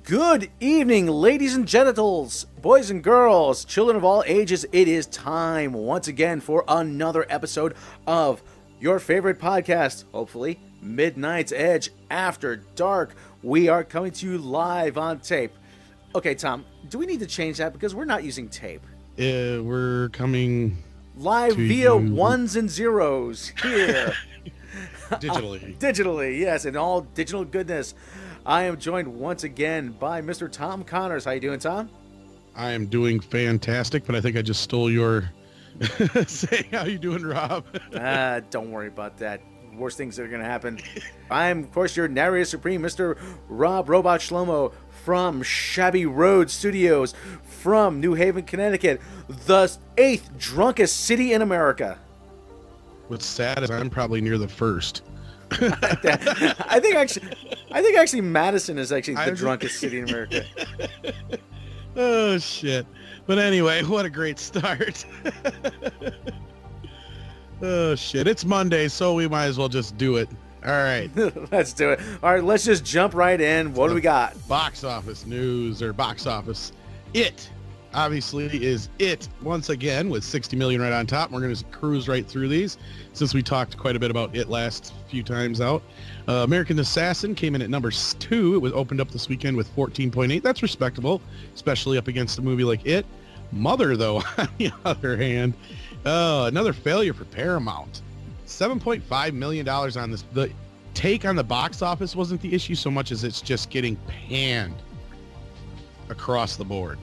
Good evening, ladies and genitals, boys and girls, children of all ages. It is time once again for another episode of your favorite podcast, hopefully, Midnight's Edge After Dark. We are coming to you live on tape. Okay, Tom, do we need to change that? Because we're not using tape. We're coming live via ones and zeros here. Digitally, yes, and all digital goodness. I am joined once again by Mr. Tom Connors. How you doing, Tom? I am doing fantastic, but I think I just stole your saying. How you doing, Rob? Don't worry about that. Worst things that are going to happen. I'm, of course, your narrator supreme, Mr. Robb Robot Shlomo from Shabby Road Studios from New Haven, Connecticut, the 8th drunkest city in America. What's sad is I'm probably near the first. I think actually Madison is actually the drunkest city in America. Oh shit. But anyway, what a great start. Oh shit. It's Monday, so we might as well just do it. All right. Let's do it. All right, let's just jump right in. What do we got? Box office news, or box office. It obviously is It once again with 60 million right on top. We're going to cruise right through these since we talked quite a bit about It last few times out. American Assassin came in at number 2. It was opened up this weekend with 14.8. That's respectable, especially up against a movie like It. Mother, though, on the other hand, another failure for Paramount. $7.5 million on this. The take on the box office wasn't the issue so much as it's just getting panned across the board.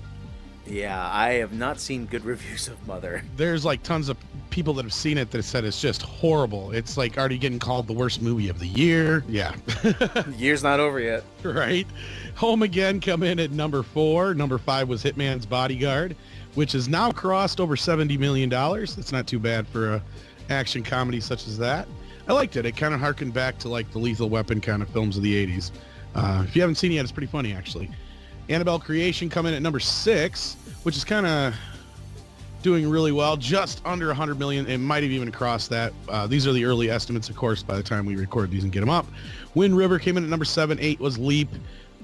Yeah, I have not seen good reviews of Mother. There's like tons of people that have seen it that said it's just horrible. It's like already getting called the worst movie of the year. Yeah. Year's not over yet. Right. Home Again come in at number 4. Number 5 was Hitman's Bodyguard, which has now crossed over $70 million. That's not too bad for a action comedy such as that. I liked it. It kind of harkened back to like the Lethal Weapon kind of films of the 80s. If you haven't seen it yet, it's pretty funny actually. Annabelle Creation come in at number 6, which is kind of doing really well, just under 100 million. It might have even crossed that. These are the early estimates, of course, by the time we record these and get them up. Wind River came in at number 7. 8 was Leap.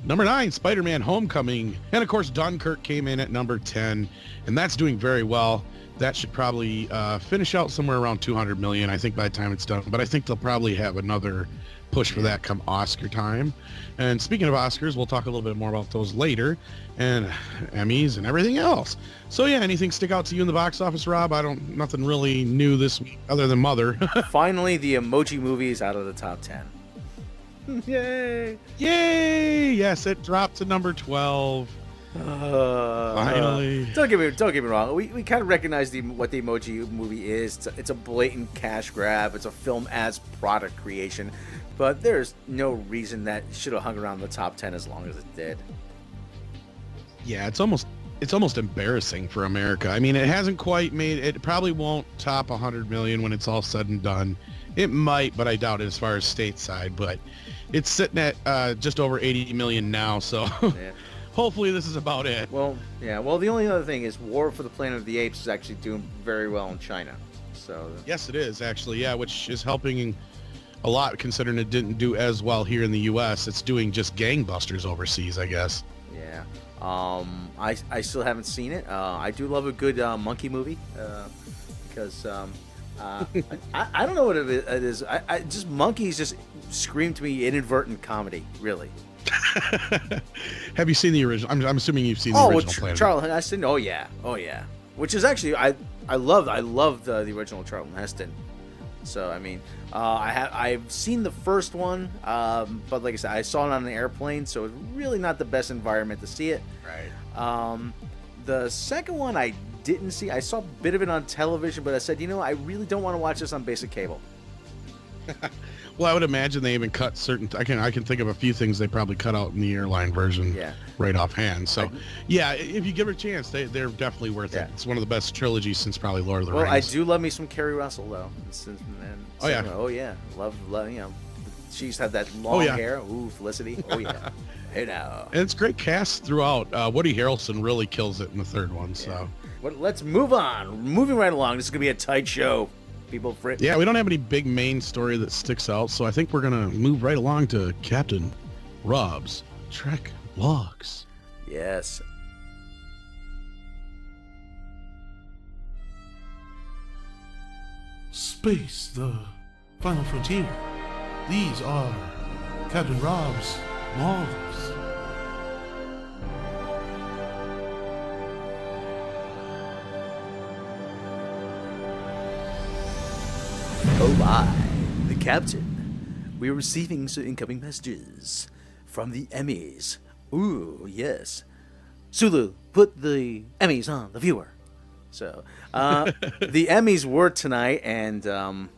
Number 9, Spider-Man Homecoming. And, of course, Dunkirk came in at number 10, and that's doing very well. That should probably finish out somewhere around 200 million, I think, by the time it's done. But I think they'll probably have another push for that come Oscar time. And speaking of Oscars, we'll talk a little bit more about those later, and Emmys and everything else. So yeah, anything stick out to you in the box office, Rob? Nothing really new this week other than Mother. Finally, the Emoji Movie is out of the top 10. Yay! Yes, it dropped to number 12. Finally. Don't get me wrong. We kind of recognize what the Emoji Movie is. It's a blatant cash grab. It's a film as product creation. But there's no reason that it should have hung around the top 10 as long as it did. Yeah, it's almost embarrassing for America. I mean, it hasn't quite made it. Probably won't top 100 million when it's all said and done. It might, but I doubt it as far as stateside. But it's sitting at just over 80 million now. So yeah. Hopefully this is about it. Well, yeah. Well, the only other thing is War for the Planet of the Apes is actually doing very well in China. So yes, it is actually. Yeah, which is helping a lot considering it didn't do as well here in the U.S. It's doing just gangbusters overseas, I guess. Yeah. I still haven't seen it. I do love a good monkey movie because I don't know what it is. I just monkeys just scream to me inadvertent comedy, really. Have you seen the original? I'm assuming you've seen the original Planet. Charlton Heston. Oh yeah. Which is actually I love the original Charlton Heston. So I mean, I've seen the first one, but like I said, I saw it on an airplane, so it's really not the best environment to see it. Right. The second one I didn't see. I saw a bit of it on television, but I said, I really don't want to watch this on basic cable. Well, I would imagine they even cut certain. I can think of a few things they probably cut out in the airline version. Yeah. Right offhand. So, yeah, if you give it a chance, they're definitely worth it. It's one of the best trilogies since probably Lord of the Rings. Well, I do love me some Kerry Russell though. Oh yeah. Love. She's had that long hair. Ooh, Felicity. Oh yeah. Hey now. And it's great cast throughout. Woody Harrelson really kills it in the third one. So. But let's move on. Moving right along. This is gonna be a tight show. People yeah, we don't have any big main story that sticks out, so I think we're gonna move right along to Captain Robb's Trek Lux. Yes. Space, the final frontier. These are Captain Robb's logs. Oh my, the captain. We're receiving some incoming messages from the Emmys. Ooh, yes. Sulu, put the Emmys on the viewer. So, the Emmys were tonight and,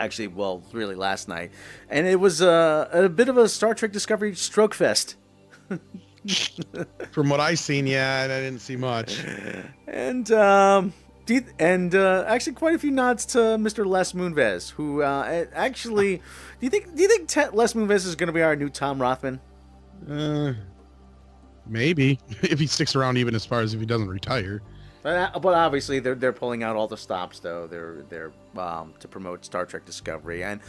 actually, well, really last night. And it was a bit of a Star Trek Discovery stroke fest. From what I seen, yeah, I didn't see much. And, actually quite a few nods to Mr. Les Moonves, who, actually, do you think Les Moonves is going to be our new Tom Rothman? Maybe. If he sticks around even as far as if he doesn't retire. But obviously they're pulling out all the stops though. They're to promote Star Trek Discovery, and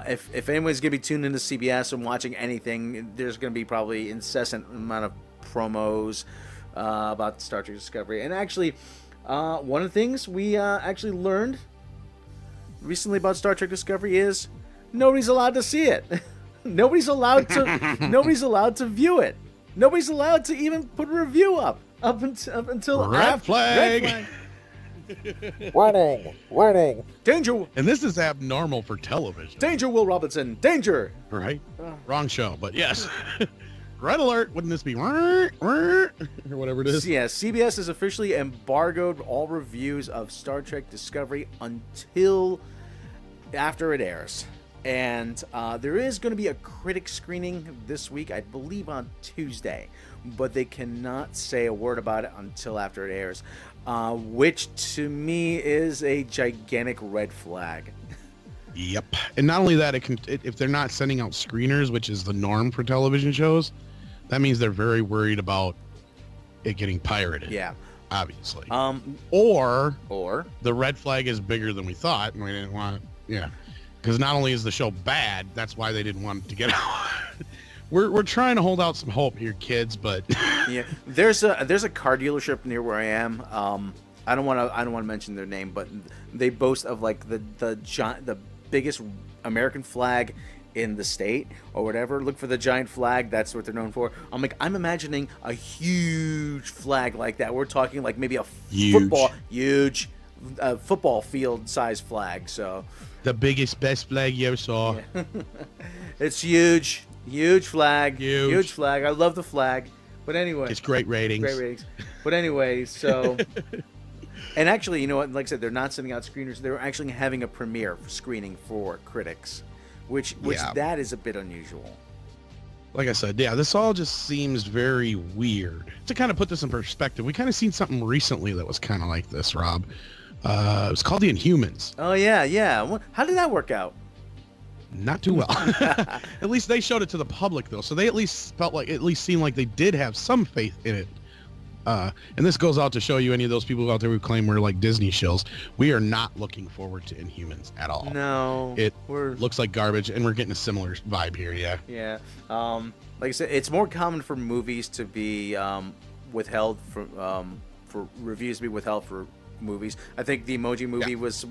if anyone's gonna be tuned into CBS and watching anything, there's gonna be probably incessant amount of promos about Star Trek Discovery. And actually, one of the things we actually learned recently about Star Trek Discovery is nobody's allowed to see it. Nobody's allowed to view it. Nobody's allowed to even put a review up until Red flag. Warning. Danger. And this is abnormal for television. Danger, Will Robinson. Danger. Right? Wrong show, but yes. Red alert. Wouldn't this be or whatever it is? Yeah, CBS has officially embargoed all reviews of Star Trek Discovery until after it airs. And there is going to be a critic screening this week, I believe on Tuesday, but they cannot say a word about it until after it airs, which to me is a gigantic red flag. Yep. And not only that, if they're not sending out screeners, which is the norm for television shows, that means they're very worried about it getting pirated. Yeah. Obviously. Or the red flag is bigger than we thought, and we didn't want it. Yeah. Because not only is the show bad, that's why they didn't want it to get out. We're trying to hold out some hope here, kids, but yeah, there's a car dealership near where I am. I don't want to mention their name, but they boast of like the biggest American flag in the state or whatever. Look for the giant flag. That's what they're known for. I'm imagining a huge flag like that. We're talking like maybe a huge football field size flag. So. The biggest, best flag you ever saw. Yeah. It's huge flag. Huge flag. I love the flag. But anyway. It's great ratings. But anyway, so. And actually, you know what? Like I said, they're not sending out screeners. They're actually having a premiere screening for critics, which that is a bit unusual. Like I said, yeah, this all just seems very weird. To kind of put this in perspective, we kind of seen something recently that was kind of like this, Rob. It was called The Inhumans. Oh, yeah. How did that work out? Not too well. At least they showed it to the public, though. So they at least seemed like they did have some faith in it. And this goes out to show you any of those people out there who claim we're like Disney shills. We are not looking forward to Inhumans at all. No. It looks like garbage, and we're getting a similar vibe here, yeah. Yeah. Like I said, it's more common for movies to be withheld for reviews to be withheld for movies. I think the Emoji Movie was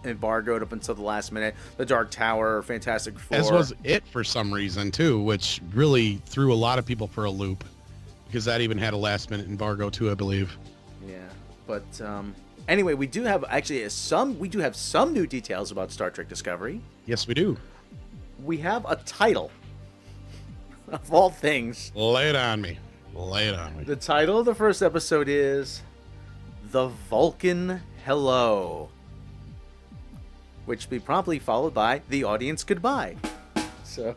embargoed up until the last minute. The Dark Tower, Fantastic Four. As was It for some reason too, which really threw a lot of people for a loop because that even had a last minute embargo too, I believe. Yeah, but anyway, we do have some new details about Star Trek Discovery. Yes, we do. We have a title of all things. Lay it on me. The title of the first episode is The Vulcan Hello, which will be promptly followed by The Audience Goodbye. So,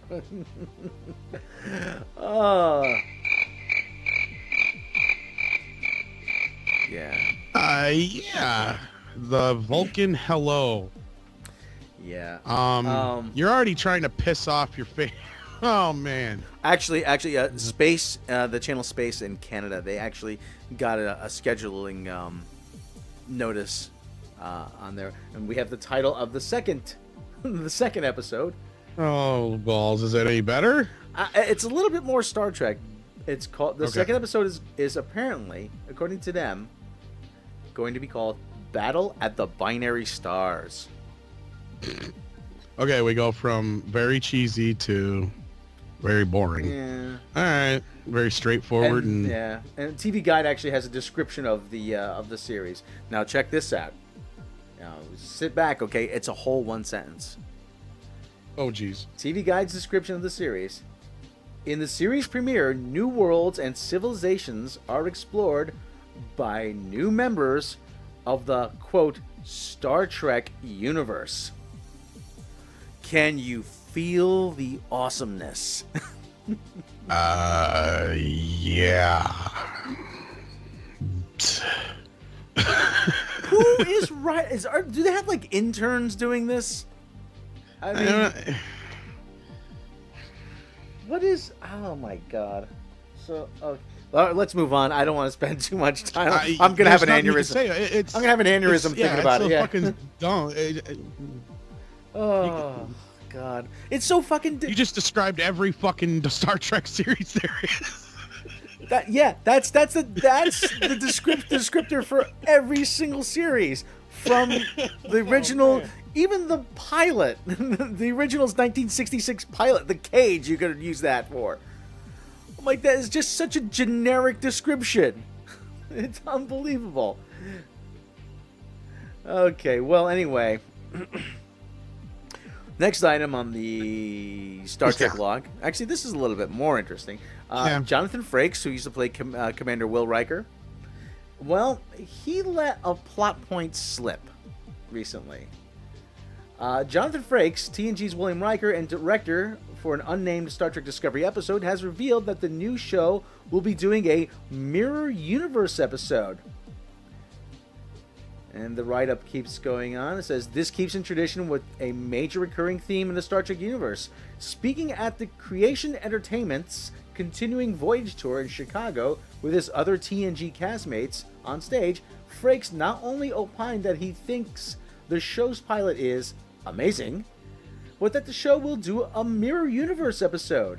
yeah, The Vulcan Hello. Yeah. You're already trying to piss off your face. Oh man. Actually, Space, the channel Space in Canada, they actually got a scheduling notice on there, and we have the title of the second episode. Oh balls! Is that any better? It's a little bit more Star Trek. It's called the second episode is apparently, according to them, going to be called Battle at the Binary Stars. Okay, we go from very cheesy to very boring. Yeah. All right, very straightforward and yeah. And TV Guide actually has a description of the series. Now check this out. Now sit back, okay? It's a whole one sentence. Oh, geez. TV Guide's description of the series. In the series premiere, new worlds and civilizations are explored by new members of the, quote, Star Trek universe. Can you feel the awesomeness? Yeah. Who is right? Do they have, like, interns doing this? I mean... What is... Oh, my God. So, let's move on. I don't want to spend too much time. I'm going to have an aneurysm. I'm going to have an aneurysm thinking about it. Yeah, fucking dumb. Oh, God. It's so fucking... You just described every fucking Star Trek series there is. That's the descriptor for every single series. From the original... Even the pilot, the original's 1966 pilot, The Cage, you could use that for. I'm like, that is just such a generic description. It's unbelievable. Okay, well, anyway. Next item on the Star Trek log. Actually, this is a little bit more interesting. Jonathan Frakes, who used to play Commander Will Riker. Well, he let a plot point slip recently. Jonathan Frakes, TNG's William Riker and director for an unnamed Star Trek Discovery episode, has revealed that the new show will be doing a Mirror Universe episode. And the write-up keeps going on. It says, this keeps in tradition with a major recurring theme in the Star Trek universe. Speaking at the Creation Entertainment's continuing voyage tour in Chicago with his other TNG castmates on stage, Frakes not only opined that he thinks the show's pilot is amazing, but that the show will do a Mirror Universe episode.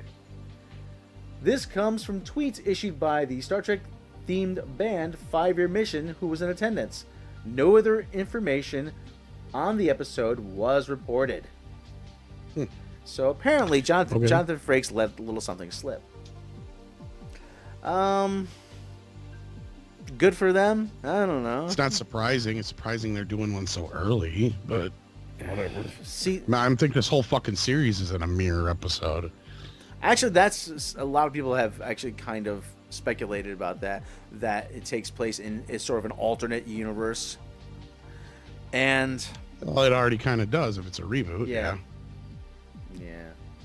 This comes from tweets issued by the Star Trek-themed band 5 Year Mission, who was in attendance. No other information on the episode was reported. So apparently, Jonathan Frakes let a little something slip. Good for them. I don't know. It's not surprising. It's surprising they're doing one so early, but whatever. See, I think this whole fucking series is in a mirror episode. Actually, that's a lot of people have actually kind of speculated about that it takes place in it's sort of an alternate universe. And well, it already kind of does if it's a reboot. Yeah.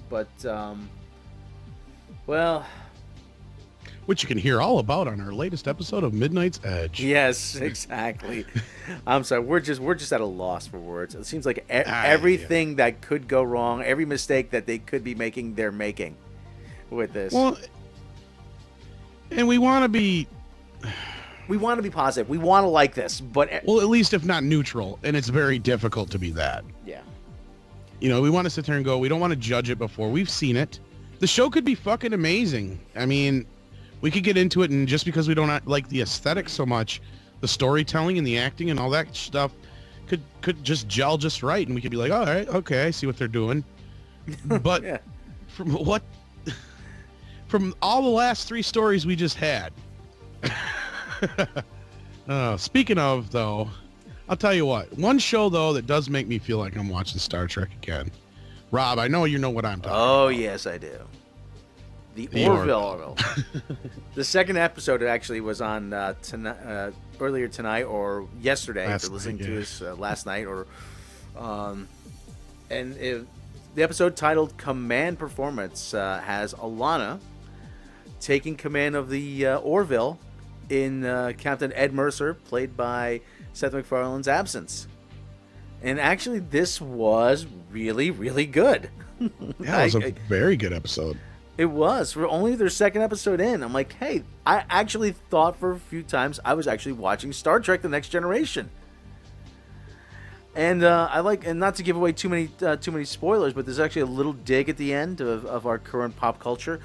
But well, which you can hear all about on our latest episode of Midnight's Edge. Yes, exactly. I'm sorry, we're just at a loss for words. It seems like everything that could go wrong, every mistake that they could be making, they're making with this. Well, and we want to be positive. We want to like this, but well, at least if not neutral, and it's very difficult to be that. Yeah. You know, we want to sit there and go, we don't want to judge it before we've seen it. The show could be fucking amazing. I mean, we could get into it, and just because we don't like the aesthetics so much, the storytelling and the acting and all that stuff could just gel just right, and we could be like, all right, okay, I see what they're doing. But yeah. From all the last 3 stories we just had. Speaking of, though, I'll tell you what. One show, though, that does make me feel like I'm watching Star Trek again. Rob, I know you know what I'm talking about. Oh, yes, I do. The Orville. The second episode actually was on earlier tonight or yesterday. If you're listening to us last night, the episode titled "Command Performance" has Alana taking command of the Orville in Captain Ed Mercer, played by Seth MacFarlane's absence. And actually, this was really, really good. Yeah, it was a very good episode. It was. For only their second episode in, I'm like, hey, I actually thought for a few times I was actually watching Star Trek The Next Generation. And I like, and not to give away too many spoilers, but there's actually a little dig at the end of our current pop culture,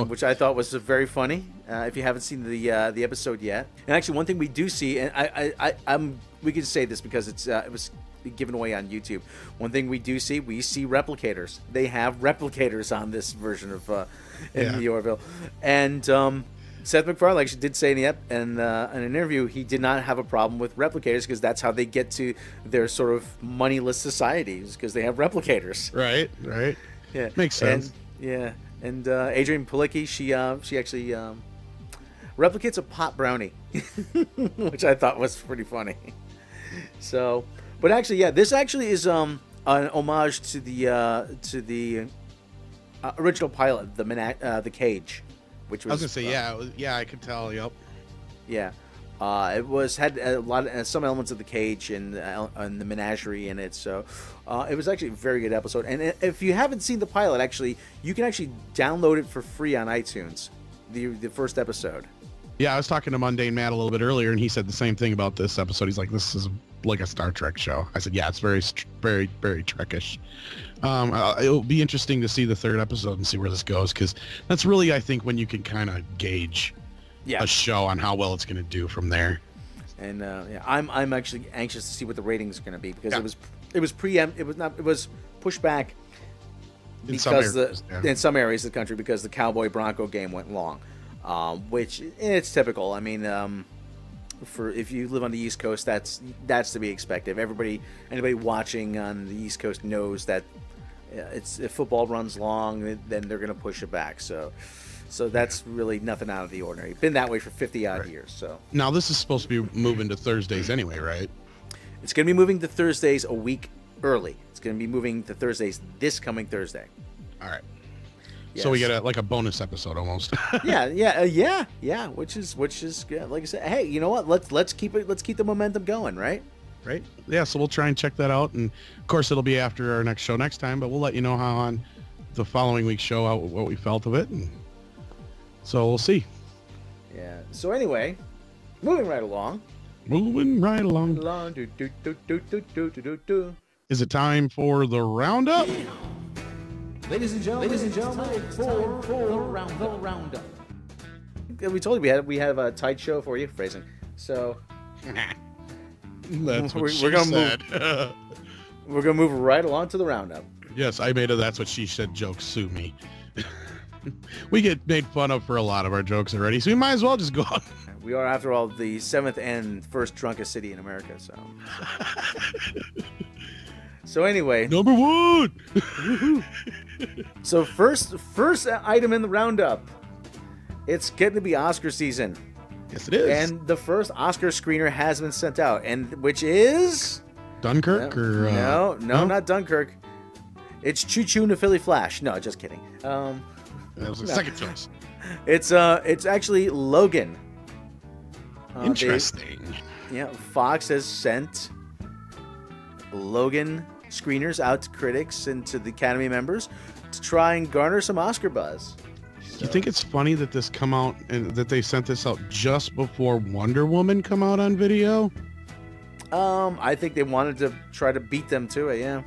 which I thought was very funny. If you haven't seen the episode yet, and actually one thing we do see, and we can say this because it was given away on YouTube. One thing we see replicators. They have replicators on this version of the Orville, and Seth MacFarlane actually did say in an interview he did not have a problem with replicators because that's how they get to their sort of moneyless societies because they have replicators. Right. Yeah, makes sense. And Adrienne Palicki, she actually replicates a pot brownie, which I thought was pretty funny. So, but actually, this actually is an homage to the original pilot, the Cage. Which was, I was gonna say, I could tell. Yep. Yeah, it had a lot of some elements of the Cage and the menagerie in it. So it was actually a very good episode. And if you haven't seen the pilot, actually, you can actually download it for free on iTunes. The first episode. Yeah, I was talking to Mundane Matt a little bit earlier, and he said the same thing about this episode. He's like, "This is like a Star Trek show." I said, "Yeah, it's very, very, very Trekish." It'll be interesting to see the third episode and see where this goes, because that's really, I think, when you can kind of gauge a show on how well it's going to do from there. And I'm actually anxious to see what the ratings are going to be because it was pushed back in some areas of the country because the Cowboy Bronco game went long, which it's typical. I mean, if you live on the East Coast, that's to be expected. Anybody watching on the East Coast knows that if football runs long, then they're going to push it back. So that's really nothing out of the ordinary. Been that way for 50 odd years. So now this is supposed to be moving to Thursdays anyway, right? It's going to be moving to Thursdays a week early. It's going to be moving to Thursdays this coming Thursday. All right. Yes. So we get a bonus episode almost. yeah. Which is good. Like I said, hey, you know what? Let's keep the momentum going, right? Right. Yeah. So we'll try and check that out, and of course it'll be after our next show next time. But we'll let you know how on the following week's show what we felt of it, and so we'll see. Yeah. So anyway, moving right along. Is it time for the roundup? Ladies and gentlemen, for the roundup. We told you we have a tight show for you, phrasing. So that's what she said. We're gonna move right along to the roundup. Yes, I made a "that's what she said" joke. Sue me. We get made fun of for a lot of our jokes already, so we might as well just go on. We are, after all, the 7th and first drunkest city in America. So anyway, number 1. So first item in the roundup. It's getting to be Oscar season. Yes, it is. And the first Oscar screener has been sent out, and which is Dunkirk no, not Dunkirk. It's Choo Choo and the Philly Flash. No, just kidding. That was the second choice. It's actually Logan. Interesting. Fox has sent Logan screeners out to critics and to the Academy members to try and garner some Oscar buzz. You think it's funny that this come out and that they sent this out just before Wonder Woman come out on video? I think they wanted to try to beat them to it. Yeah,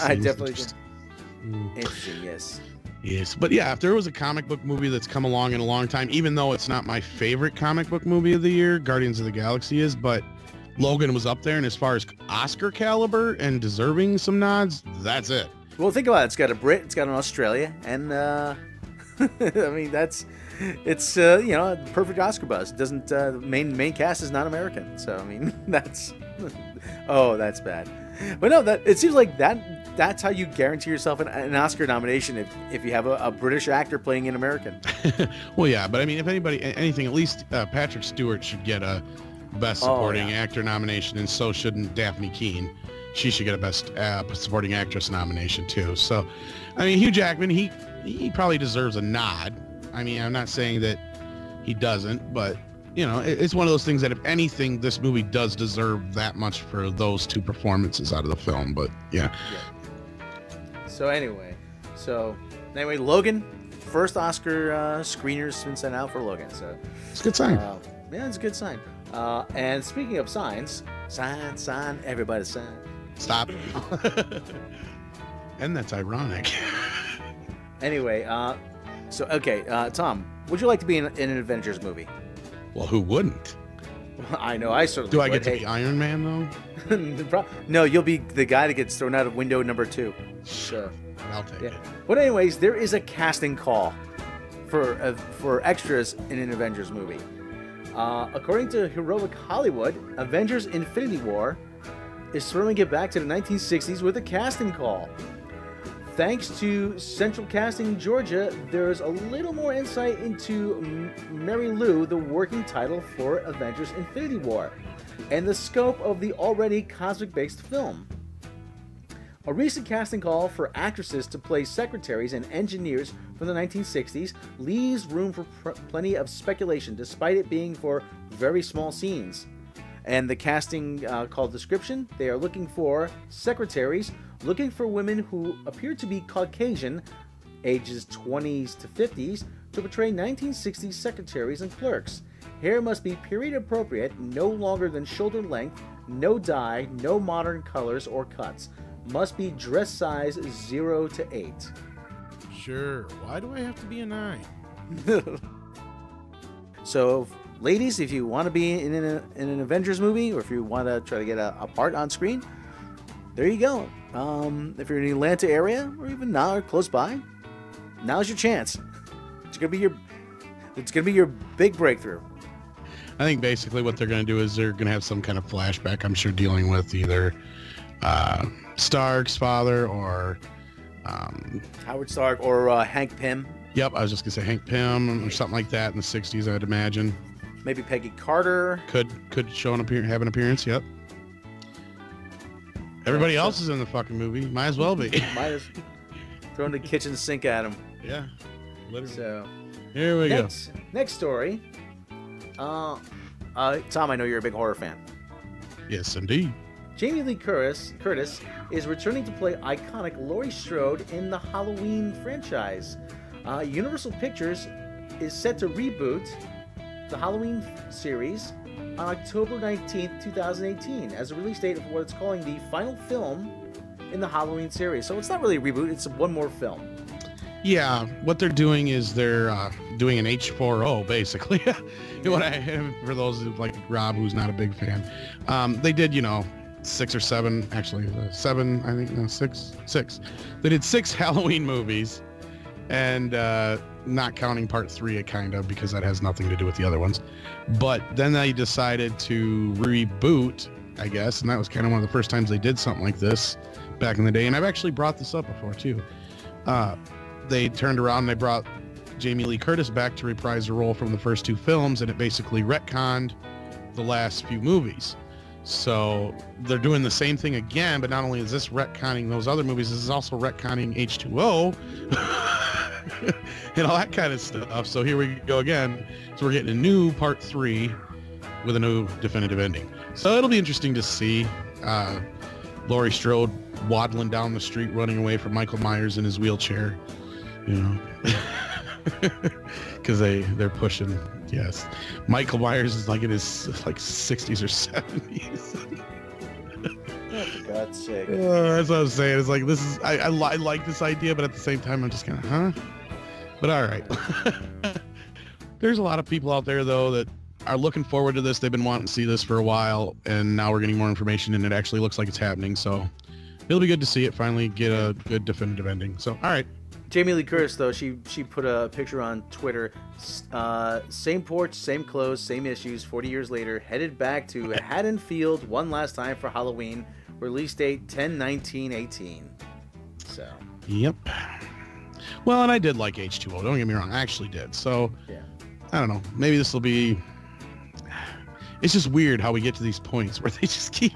I definitely think. Interesting. Yes. Yes, but yeah, if there was a comic book movie that's come along in a long time, even though it's not my favorite comic book movie of the year, Guardians of the Galaxy is, but Logan was up there, and as far as Oscar caliber and deserving some nods, that's it. Well, think about it. It's got a Brit, it's got an Australia, and I mean it's perfect Oscar buzz. It doesn't main cast is not American, so I mean that's that's bad. But no, it seems like that's how you guarantee yourself an Oscar nomination if you have a British actor playing an American. Well, yeah, but I mean, if anything, at least Patrick Stewart should get a Best Supporting Actor nomination, and so shouldn't Daphne Keane. She should get a Best Supporting Actress nomination too. So, I mean, Hugh Jackman, he probably deserves a nod. I mean, I'm not saying that he doesn't, but it's one of those things that if anything, this movie does deserve that much for those two performances out of the film. But yeah. So anyway, Logan, first Oscar screener's been sent out for Logan. So it's a good sign. Yeah, it's a good sign. And speaking of signs, Sign, everybody sign. Stop. And that's ironic. Anyway, Tom, would you like to be in an Avengers movie? Well, who wouldn't? I know, I certainly Do I would. get to be Iron Man, though? No, you'll be the guy that gets thrown out of window number 2. So, I'll take it. But anyways, there is a casting call for extras in an Avengers movie. According to Heroic Hollywood, Avengers Infinity War is throwing it back to the 1960s with a casting call. Thanks to Central Casting Georgia, there's a little more insight into Mary Lou, the working title for Avengers Infinity War, and the scope of the already cosmic-based film. A recent casting call for actresses to play secretaries and engineers from the 1960s leaves room for plenty of speculation, despite it being for very small scenes. And the casting call description, they are looking for secretaries, looking for women who appear to be Caucasian, ages 20s to 50s, to portray 1960s secretaries and clerks. Hair must be period appropriate, no longer than shoulder length, no dye, no modern colors or cuts. Must be dress size 0 to 8. Sure, why do I have to be a 9? So, ladies, if you want to be in an Avengers movie, or if you want to try to get a part on screen, there you go. If you're in the Atlanta area, or even now, or close by, now's your chance. It's gonna be your big breakthrough. I think basically what they're going to do is they're going to have some kind of flashback, I'm sure, dealing with either Stark's father or Howard Stark or Hank Pym. Yep, I was just going to say Hank Pym or something like that in the 60s, I'd imagine. Maybe Peggy Carter. Could show have an appearance, yep. Everybody else is in the fucking movie. Might as well be. Might as throwing the kitchen sink at him. Yeah, literally. So, here we go. Next story. Tom, I know you're a big horror fan. Yes, indeed. Jamie Lee Curtis is returning to play iconic Laurie Strode in the Halloween franchise. Universal Pictures is set to reboot the Halloween series on October 19th, 2018, as a release date of what it's calling the final film in the Halloween series. So it's not really a reboot, it's one more film. Yeah, what they're doing is they're doing an H4O, basically. For those like Rob, who's not a big fan. They did, 6 or 7, actually, 7, I think, no, 6. They did 6 Halloween movies, and not counting part 3, kind of, because that has nothing to do with the other ones. But then they decided to reboot, I guess, and that was kind of one of the first times they did something like this back in the day. And I've actually brought this up before, too. They turned around and they brought Jamie Lee Curtis back to reprise the role from the first 2 films, and it basically retconned the last few movies. So they're doing the same thing again, but not only is this retconning those other movies, this is also retconning H2O and all that kind of stuff. So here we go again. So we're getting a new part 3 with a new definitive ending. So it'll be interesting to see Laurie Strode waddling down the street, running away from Michael Myers in his wheelchair, because they're pushing. Yes, Michael Myers is like in his 60s or 70s. Oh, for God's sake. That's what I'm saying. It's like, this is I like this idea, but at the same time I'm just kind of but all right. There's a lot of people out there though that are looking forward to this. They've been wanting to see this for a while, and now we're getting more information, and it actually looks like it's happening. So it'll be good to see it finally get a good definitive ending. So all right. Jamie Lee Curtis, though, she put a picture on Twitter. Same porch, same clothes, same issues. 40 years later, headed back to Haddonfield one last time for Halloween. Release date 10/19/18. So. Yep. Well, and I did like H2O. Don't get me wrong, I actually did. So. Yeah. I don't know. Maybe this will be. It's just weird how we get to these points where they just keep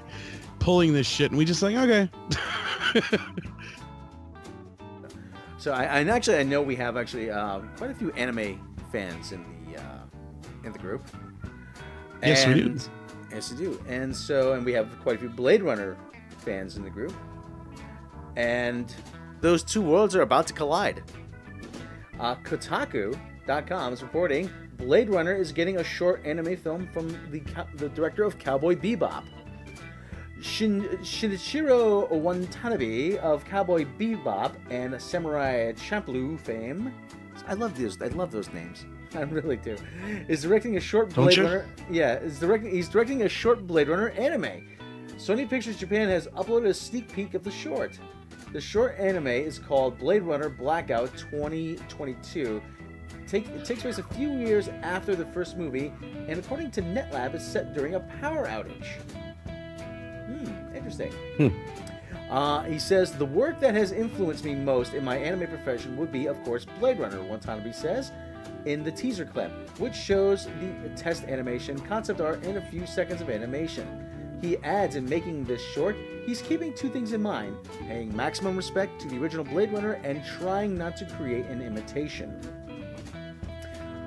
pulling this shit, and we just like, okay. So I know we have quite a few anime fans in the group. Yes, we do. Yes, we do. And we have quite a few Blade Runner fans in the group. And those two worlds are about to collide. Kotaku.com is reporting Blade Runner is getting a short anime film from the director of Cowboy Bebop. Shinichiro Watanabe of Cowboy Bebop and Samurai Champloo fame. I love those names. I really do. Is directing a short Blade Runner. Yeah, he's directing a short Blade Runner anime. Sony Pictures Japan has uploaded a sneak peek of the short. The short anime is called Blade Runner Blackout 2022. It takes place a few years after the first movie, and according to NetLab, it's set during a power outage. Interesting. He says, the work that has influenced me most in my anime profession would be, of course, Blade Runner, Watanabe says in the teaser clip, which shows the test animation, concept art, and a few seconds of animation. He adds, in making this short, he's keeping two things in mind: paying maximum respect to the original Blade Runner and trying not to create an imitation.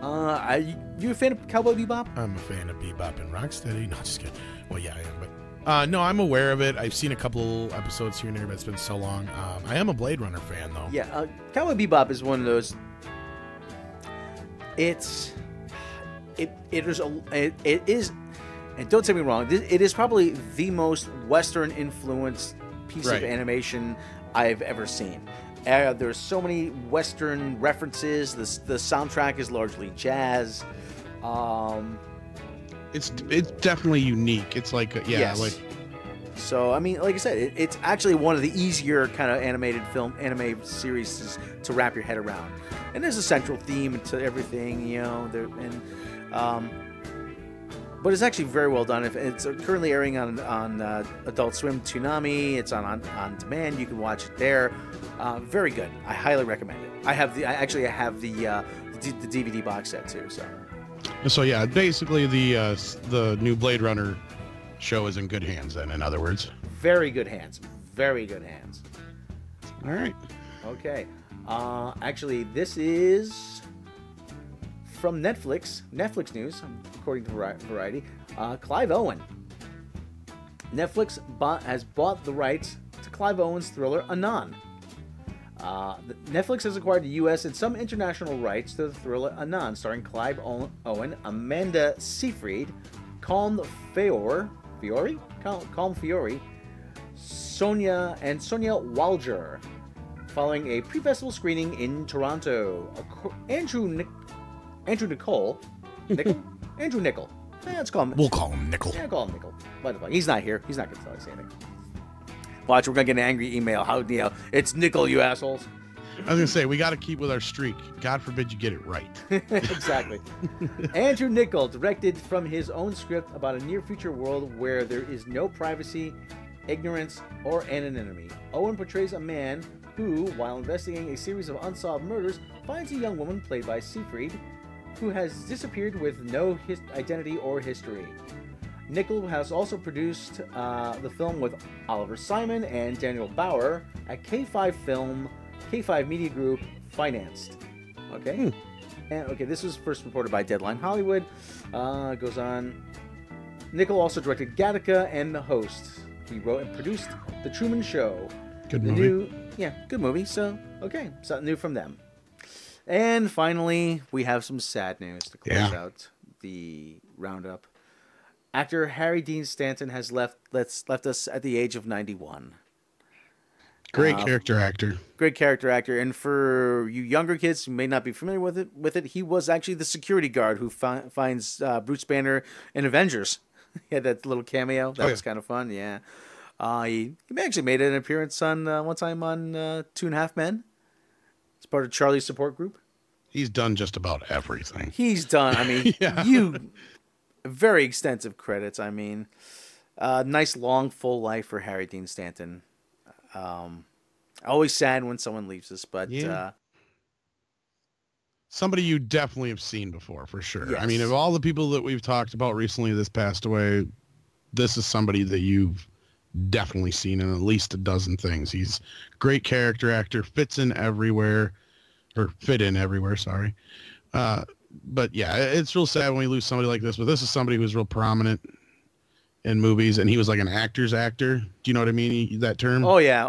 Are you a fan of Cowboy Bebop? I'm a fan of Bebop and Rocksteady. No, just kidding. Well, yeah, I am, but no, I'm aware of it. I've seen a couple episodes here and there, but it's been so long. I am a Blade Runner fan, though. Yeah, Cowboy Bebop is one of those. It is, and don't take me wrong, it is probably the most Western influenced piece of animation I've ever seen. There's so many Western references. The soundtrack is largely jazz. It's definitely unique. It's like So I mean, like I said, it's actually one of the easier kind of anime series to wrap your head around. And there's a central theme to everything, you know. But it's actually very well done. It's currently airing on Adult Swim, Toonami. It's on demand. You can watch it there. Very good. I highly recommend it. I have the DVD box set too. So yeah, basically the new Blade Runner show is in good hands. Then, in other words, very good hands. Very good hands. All right. Okay. Actually, this is from Netflix. Netflix news, according to Variety. Clive Owen. Netflix has bought the rights to Clive Owen's thriller Anon. Netflix has acquired the U.S. and some international rights to the thriller Anon, starring Clive Owen, Amanda Seyfried, Calm Fiore, Sonia Walger, following a pre-festival screening in Toronto. Andrew Niccol. Let's call him. We'll call him Nickel. Yeah, call him Nickel. By the way, he's not here. He's not going to tell us anything. Watch, we're going to get an angry email. It's Nickel, you assholes. I was going to say, we got to keep with our streak. God forbid you get it right. Exactly. Andrew Niccol directed from his own script about a near-future world where there is no privacy, ignorance, or anonymity. Owen portrays a man who, while investigating a series of unsolved murders, finds a young woman played by Seyfried who has disappeared with no identity or history. Niccol has also produced the film with Oliver Simon and Daniel Bauer at K5 Media Group financed. Okay? And this was first reported by Deadline Hollywood. Goes on. Niccol also directed Gattaca and The Host. He wrote and produced The Truman Show. Good movie. Good movie. So, something new from them. And finally, we have some sad news to close out the roundup. Actor Harry Dean Stanton has left us at the age of 91. Great character actor. Great character actor. And for you younger kids who may not be familiar with it, he was actually the security guard who finds Bruce Banner in Avengers. He had that little cameo. That was kind of fun. Yeah. He actually made an appearance on one time on Two and a Half Men. It's part of Charlie's support group. He's done just about everything. He's done. I mean, very extensive credits. I mean, nice long full life for Harry Dean Stanton. Always sad when someone leaves us, but somebody you definitely have seen before, for sure. Yes. I mean, of all the people that we've talked about recently that's passed away, this is somebody that you've definitely seen in at least a dozen things. He's a great character actor, fit in everywhere, sorry. But yeah, it's real sad when we lose somebody like this, but this is somebody who's real prominent in movies, and he was like an actor's actor. Do you know what I mean? That term? Oh yeah.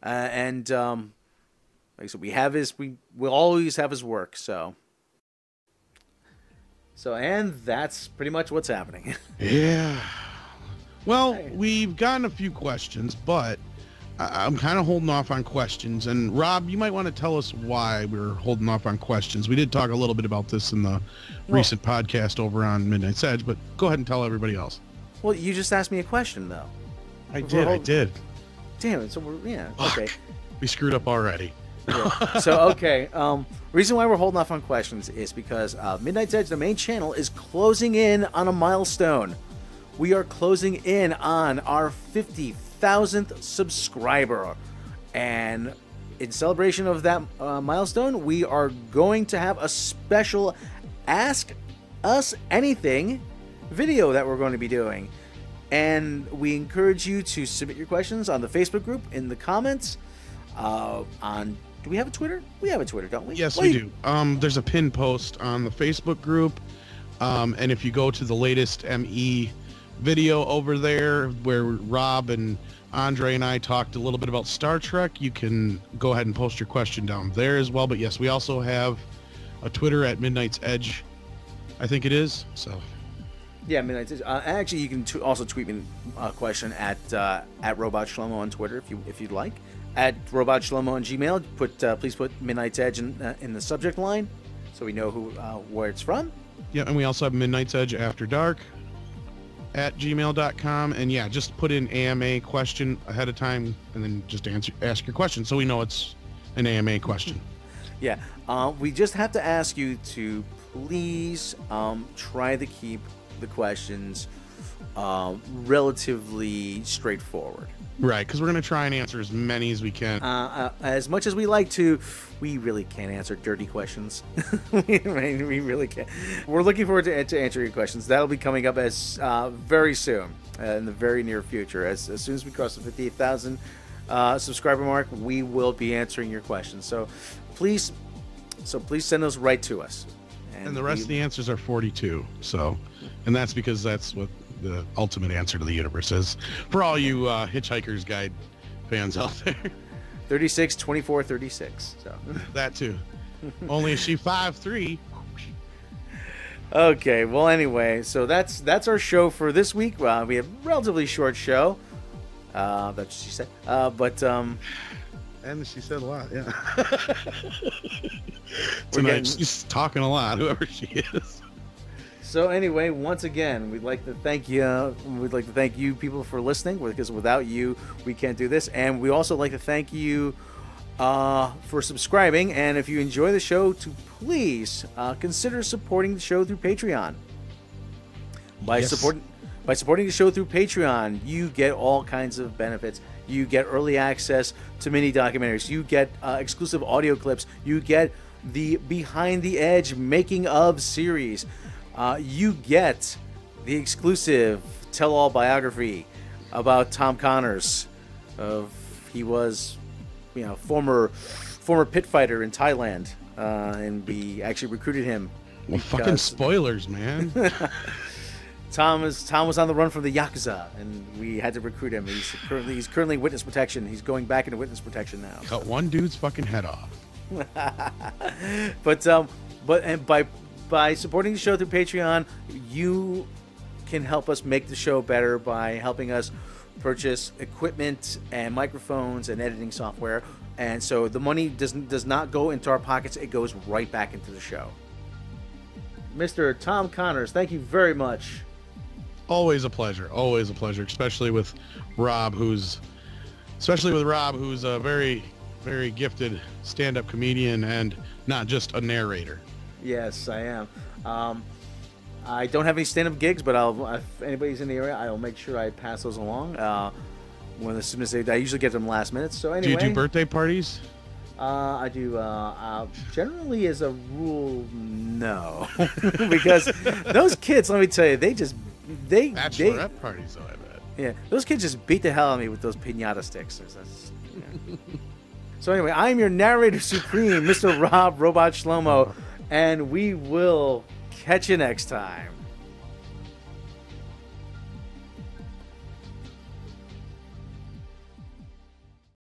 And like I said, we'll always have his work. So, and that's pretty much what's happening. Yeah. Well, we've gotten a few questions, but I'm kind of holding off on questions. And Rob, you might want to tell us why we're holding off on questions. We did talk a little bit about this in the recent podcast over on Midnight's Edge, but go ahead and tell everybody else. Well, you just asked me a question, though. I did. Damn it. So okay. We screwed up already. Yeah. So, okay. Reason why we're holding off on questions is because Midnight's Edge, the main channel, is closing in on a milestone. We are closing in on our 50,000th subscriber. And in celebration of that milestone, we are going to have a special Ask Us Anything video that we're going to be doing. And we encourage you to submit your questions on the Facebook group, in the comments, do we have a Twitter? We have a Twitter, don't we? Yes, we do. There's a pin post on the Facebook group. And if you go to the latest ME video over there where Rob and Andre and I talked a little bit about Star Trek, you can go ahead and post your question down there as well. But yes, we also have a Twitter at Midnight's Edge, I think it is. So yeah, Midnight's Edge. Actually, you can also tweet me a question at Robot Shlomo on Twitter if you'd like. At Robot Shlomo on Gmail, please put Midnight's Edge in the subject line, so we know where it's from. Yeah, and we also have Midnight's Edge After Dark at gmail.com, and yeah, just put in AMA question ahead of time, and then just ask your question, so we know it's an AMA question. Yeah, we just have to ask you to please try to keep the questions relatively straightforward. Right, because we're going to try and answer as many as we can. As much as we like to, we really can't answer dirty questions. we really can't. We're looking forward to answering your questions. That'll be coming up as very soon, in the very near future. As soon as we cross the 58,000 subscriber mark, we will be answering your questions. So please send those right to us. And the rest of the answers are 42. And that's because that's what the ultimate answer to the universe is for all you Hitchhiker's Guide fans out there. 36, 24, 36. So that too. Only is she 5'3". Okay, well anyway, so that's our show for this week. We have a relatively short show. That's what she said. And she said a lot, yeah. Tonight she's talking a lot, whoever she is. So anyway, once again, we'd like to thank you. We'd like to thank you people for listening, because without you, we can't do this. And we also like to thank you for subscribing. And if you enjoy the show, to please consider supporting the show through Patreon. By supporting the show through Patreon, you get all kinds of benefits. You get early access to mini documentaries. You get exclusive audio clips. You get the Behind the Edge making of series. You get the exclusive tell-all biography about Tom Connors. He was, former pit fighter in Thailand, and we actually recruited him. Well, fucking spoilers, man. Tom was on the run from the Yakuza, and we had to recruit him. He's currently witness protection. He's going back into witness protection now. Cut one dude's fucking head off. But by supporting the show through Patreon, you can help us make the show better by helping us purchase equipment and microphones and editing software. And so the money does not go into our pockets. It goes right back into the show. Mr. Tom Connors, thank you very much. Always a pleasure. Always a pleasure, especially with Rob, who's a very, very gifted stand-up comedian and not just a narrator. Yes, I am. I don't have any stand-up gigs, but if anybody's in the area, I'll make sure I pass those along. As soon as I usually get them last minute. So anyway, do you do birthday parties? I do. Generally, as a rule, no, because those kids. Let me tell you, bachelorette parties, though. I bet. Yeah, those kids just beat the hell out of me with those piñata sticks. So anyway, I'm your narrator supreme, Mr. Rob Robot Shlomo. And we will catch you next time.